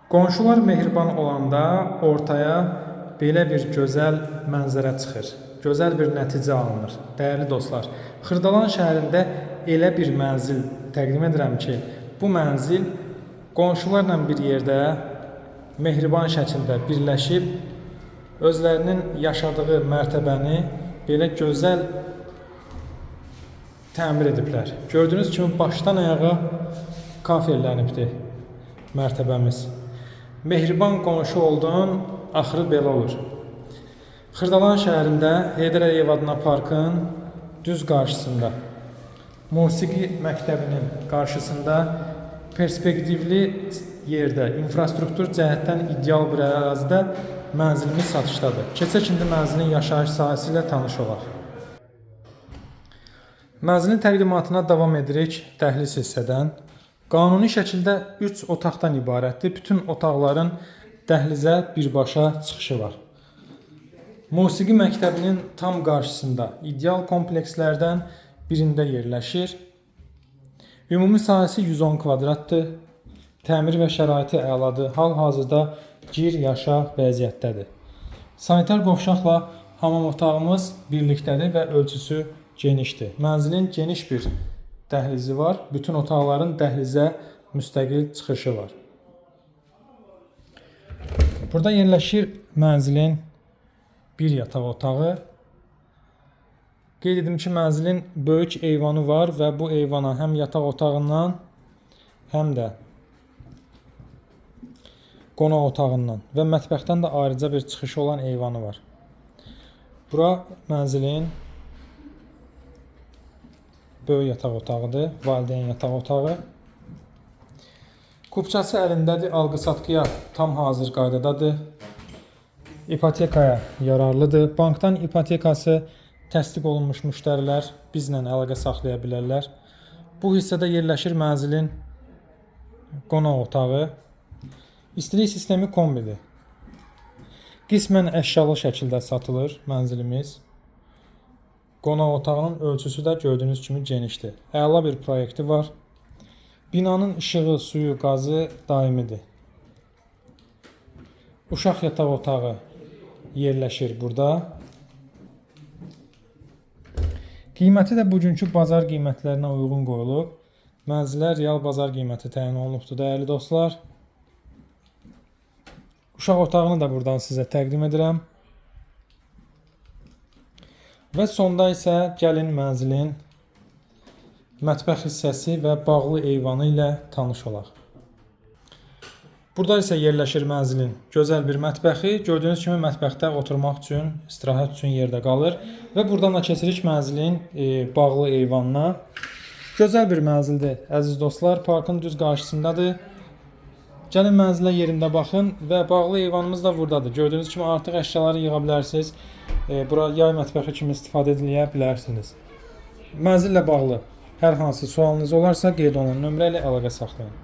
Qonşular mehriban olanda ortaya belə bir gözəl mənzərə çıxır. Gözəl bir nəticə alınır. Dəyərli dostlar, Xırdalan şəhərində elə bir mənzil təqdim edirəm ki, bu mənzil qonşularla bir yerdə mehriban şəkildə birləşib özlərinin yaşadığı mərtəbəni belə gözəl təmir ediblər. Gördüyünüz kimi başdan ayağa kafelənibdir mərtəbəmiz. Mehriban qonşu oldun, axırı belə olur. Xırdalan şəhərində Heydər Əliyev adına parkın düz qarşısında, musiqi məktəbinin qarşısında perspektivli yerdə, infrastruktur cəhətdən ideal bir ərazidə mənzilimiz satışdadır. Keçək indi mənzilin yaşayış sahəsi ilə tanış olaq. Mənzilin təqdimatına davam edirik dəhliz hissədən. Qanuni şəkildə 3 otaqdan ibarətdir. Bütün otaqların dəhlizə birbaşa çıxışı var. Musiqi məktəbinin tam qarşısında ideal komplekslərdən birində yerləşir. Ümumi sahəsi 110 kvadratdır. Təmir və şəraiti əladır. Hal-hazırda gir, yaşa vəziyyətdədir. Sanitar qovşaqla hamam otağımız birlikdədir və ölçüsü genişdir. Mənzilin geniş bir dəhlizi var. Bütün otaqların dəhlizə müstəqil çıxışı var. Burada yerləşir mənzilin bir yataq otağı. Qeyd edim ki, mənzilin böyük eyvanı var və bu eyvana həm yataq otağından, həm də qonaq otağından və mətbəxdən də ayrıca bir çıxışı olan eyvanı var. Bura mənzilin böyük yataq otağıdır, valideyn yataq otağı. Kupçası əlindədir, alqı-satqıya tam hazır qaydadadır. İpotekaya yararlıdır. Bankdan ipotekası təsdiq olunmuş müştərilər bizlə əlaqə saxlaya bilərlər. Bu hissədə yerləşir mənzilin qonaq otağı. İstilik sistemi kombidir. Qismən əşyalı şəkildə satılır mənzilimiz. Qonaq otağının ölçüsü də gördüyünüz kimi genişdir. Əla bir proyekti var. Binanın işığı, suyu, qazı daimidir. Uşaq yataq otağı yerləşir burada. Qiyməti də bugünkü bazar qiymətlərinə uyğun qoyulub. Mənzilə real bazar qiyməti təyin olunubdur, dəyərli dostlar. Uşaq otağını da buradan sizə təqdim edirəm. Və sonda isə gəlin mənzilin mətbəx hissəsi və bağlı eyvanı ilə tanış olaq. Burada isə yerləşir mənzilin gözəl bir mətbəxi. Gördüyünüz kimi mətbəxdə oturmaq üçün, istirahət üçün yerdə qalır. Və buradan da keçirik mənzilin bağlı eyvanına. Gözəl bir mənzildir, əziz dostlar. Parkın düz qarşısındadır. Gəlin mənzilə yerində baxın və bağlı eyvanımız da buradadır. Gördüyünüz kimi artıq əşyaları yığa bilərsiniz. Bura yay mətbəxi kimi istifadə edilə bilərsiniz. Mənzillə bağlı hər hansı sualınız olarsa qeyd olunan nömrə ilə əlaqə saxlayın.